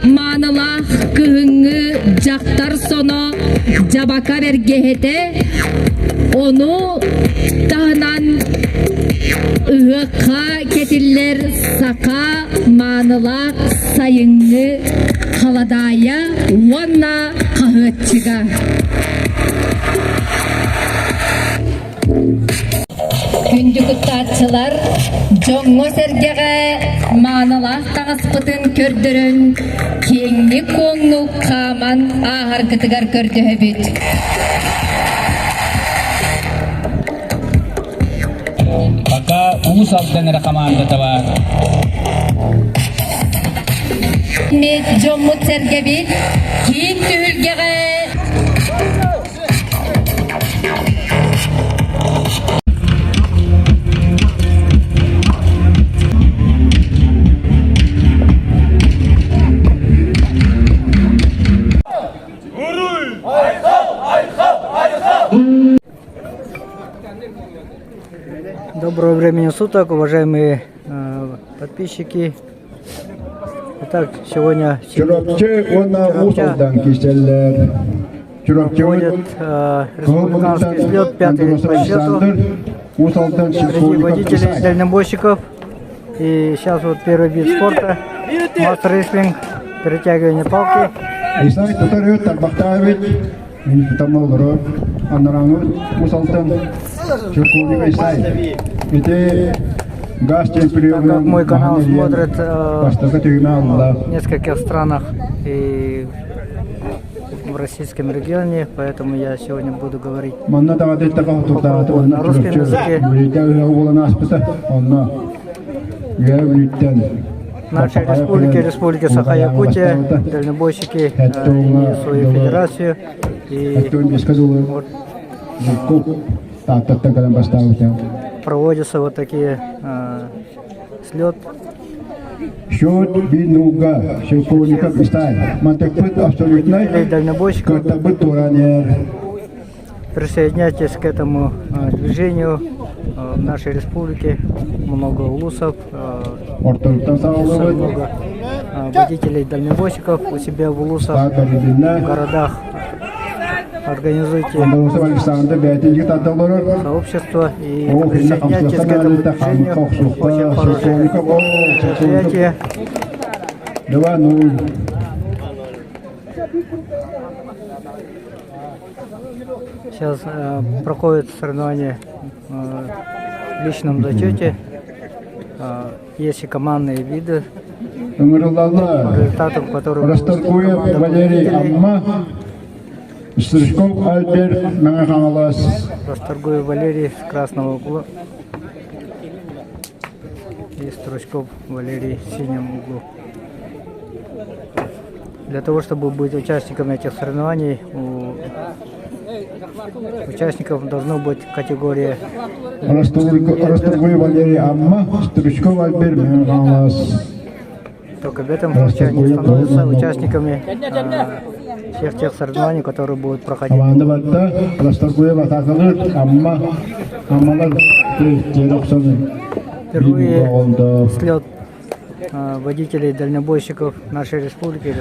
Manılah kıhıngı jaktar sono jabaka bergehete onu tahnan ıhıqa ketiller saka manılah sayıngı kaladaya onna kahıtçıga. Gündüküttatçılar жоңго сергеге маанылах тағаспытын көрдірін кеңі коңну қаман ағаргытыгар көрдөбүт. Пока уус алданара команда бар. Мет жоңмут сергебит кең түйілгеге Доброго времени суток, уважаемые подписчики. Итак, сегодня проводят республиканский слет, 5-й по счету, среди водителей дальнобойщиков. И сейчас вот первый вид спорта, масс-рестлинг, перетягивание палки. Как мой канал смотрит в нескольких странах и в российском регионе, поэтому я сегодня буду говорить на русском языке. В нашей республике Саха-Якутия, дальнобойщики имеют свою федерацию. И проводятся вот такие слет. Дальнобойщиков. Присоединяйтесь к этому движению. В нашей республике много улусов, много водителей дальнобойщиков у себя в улусах, в городах. Организуйте сообщество и присоединяйтесь к этому движению. Очень хорошее мероприятие. Сейчас проходит соревнования в личном зачете. Есть и командные виды, по результатам которых Стручков Валерий с красного угла и Стручков Валерий в синем углу. Для того, чтобы быть участником этих соревнований, у участников должно быть категория. Только в этом случае они становятся участниками всех тех соревнований, которые будут проходить. Впервые слет водителей дальнобойщиков нашей республики,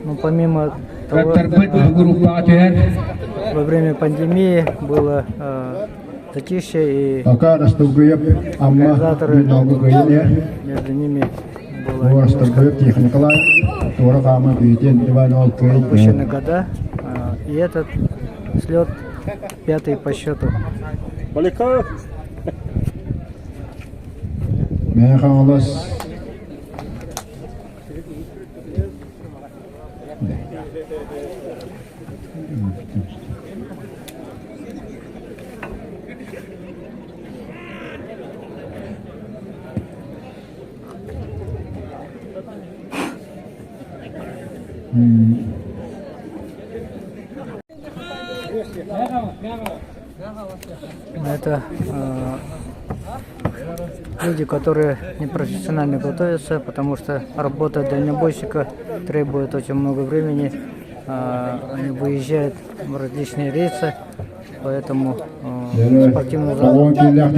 Но помимо того, во время пандемии было затишье, и организаторы, между ними было упущены года, и этот слет 5-й по счету. Это люди, которые непрофессионально готовятся, потому что работа дальнобойщика требует очень много времени. Они выезжают в различные рейсы, поэтому спортивный зал имеет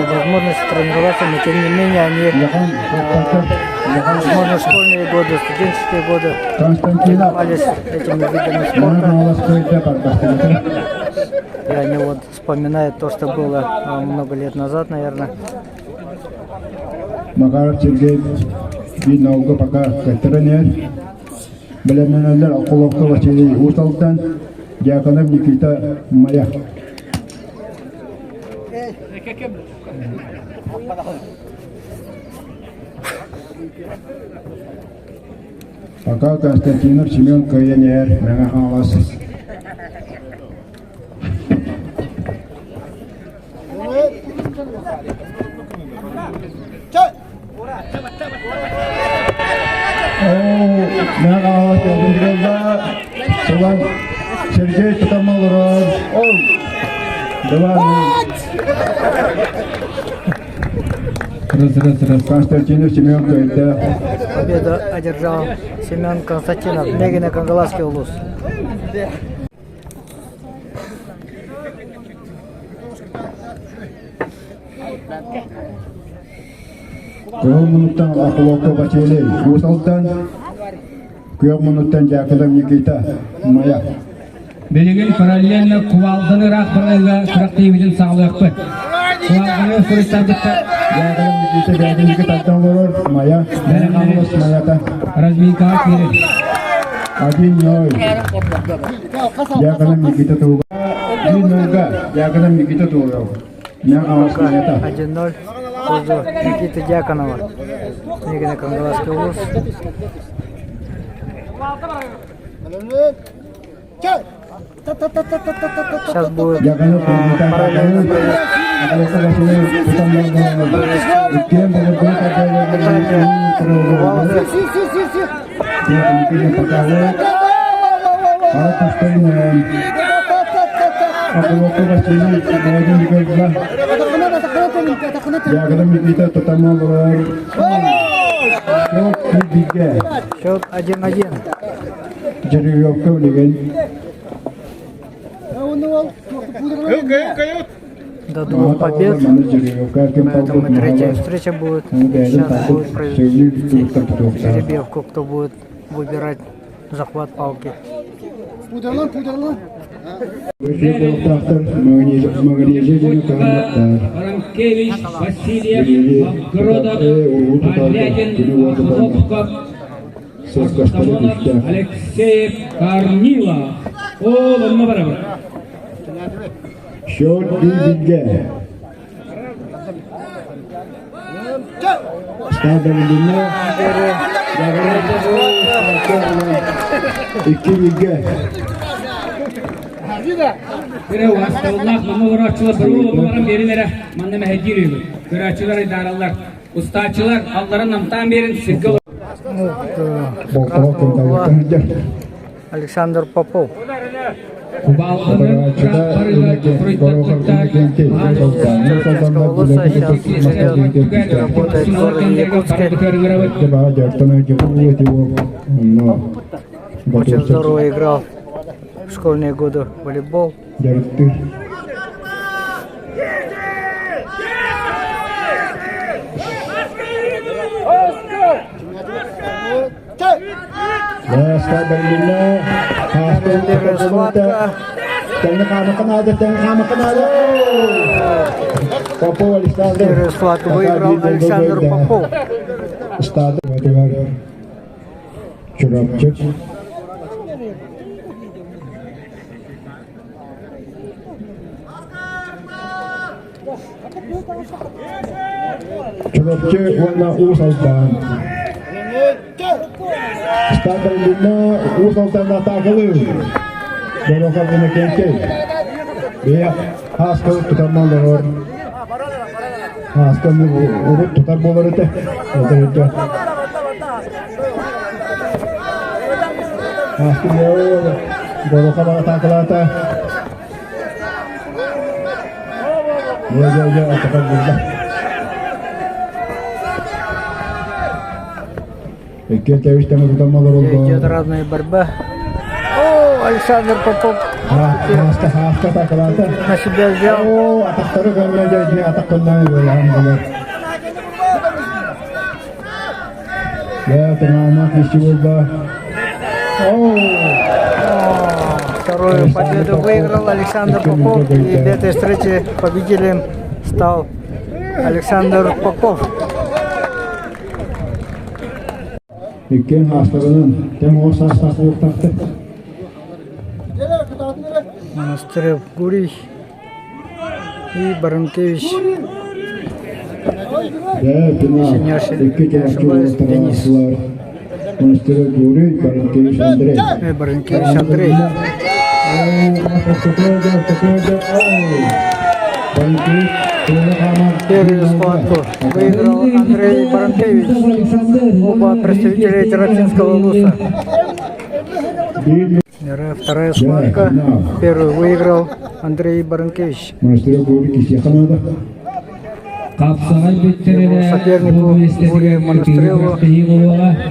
возможность тренироваться, но тем не менее они, возможно, школьные годы, студенческие годы занимались этими видами спорта. И они вот вспоминают то, что было много лет назад, наверное. Макаров Сергей, видно, угу пока тренер. Беленелер Акуловка Василий Усалтан, Дьяконов Никита Мая. Пока Константинов Семен Каянер, Мегахалас. Сергей Тутамалров. Константинов Семен Каянер. Победу одержал Семен Константинов, Мегина Кангаласский улус. Минуттан Акуловка Василий Усалтан, 4 минуттан Дьяконов Никита Мая. Белегел параллельно кувалдыны рахбарыга сұрақтайбетін сағылықпы. Кувалдыны сұрыстардықта Дьяконов Никита Никита Мая. Мегахалас Маята. разминкаға кереді. 1-0. Дьяконов Никита Туга. 1-0. Дьяконов Никита Туга. Мегахалас Маята. 1-0 в пользу Никиты Дьяконова. Мегина Кангаласский улус. Сейчас будет параллельно счет 1-1. Жеребьевка влияет. До 2 побед. Поэтому третья встреча будет. Сейчас будет провести жеребьевку, кто будет выбирать захват палки. Воронкевич, Васильев, Новгородов, Алядин, Хлопков, Самонов, Алексеев, Корнилов. О, ломма барабар. Счет 1-1. Стадом длина. 2-1. Кыра васталлах, мама врачылар, бір ұлы барам берілері, маңнама әдер өйгі. Көрачылар айдаралар, ұстачылар, алларын намтан берін, сіргі Александр Попов. Кубалдының тұрақтарыға құрыйтаттықтар, Работает в городе Якутске. Очень здорово играл в школьные годы в волейбол. Схватка. Первую схватку выиграл Александр Попов. Чурапче вона Усалтан. Стадионда Усалтан атакылы. Дороға бұны кенке. Бе аскыл тұтармалар. Аскыл ұрып тұтар болар өте. Аскыл дороға атакылата. Ya, atakan burada. İki tevişten tutanmalar oldu. Идет равная борьба. О, Александр Попов Hasta takılandı. на себя взял. Oo, atakları görmeyeceğiz. Ne atak kullanıyor böyle hamdülillah. Ya, tamamen kişi burada. Oo. Вторую победу выиграл Александр Попов. И в этой встрече победителем стал Александр Попов. İlkin hastalığının tem olsa hastalık taktı. Монастырев Гурий и Баранкевич. Ya, Senior iki tevişçi Şabayız, Deniz. var. Monastırı Guri, Barankeviç Andrei. Баранкевич Андрей. Первую схватку выиграл Андрей Баранкевич. Оба представителя Террапинского вуза. Вторая схватка. Первую выиграл Андрей Баранкевич. Monastırı Guri kişi yakaladı. Kapsağın bütçeleri Сопернику Гурию Монастыреву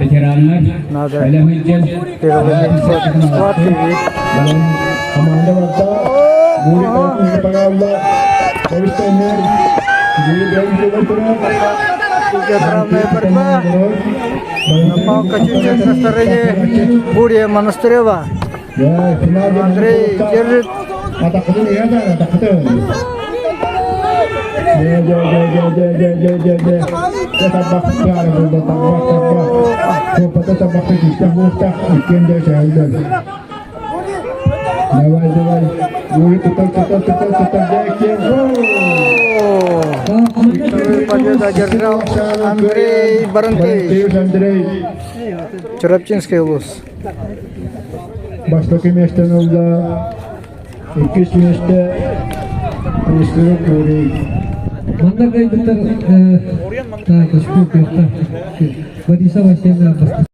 veteranlar надо Ölemeyeceğiz. переломить ход схватки и Komanda varsa Guri kayıtını pagavla. Teviştenler. Guri beylikle götürüyor. идет равная борьба. Палка чуть-чуть на стороне Гурия Монастырева. Ya, final Андрей держит. atakını niye de atakını. Tabak kar burada tabak. Sohbete tabak işte muhtak ikinci şehirler. Davay. Guri tutar derken. Вторую победу одержал Андрей Баранкевич. Андрей. Террапинский вуз. Baştaki meşten oldu. İki meşte. Monastırı Guri. Manda kayıtlar tak, şükür. Badisa başlayalım.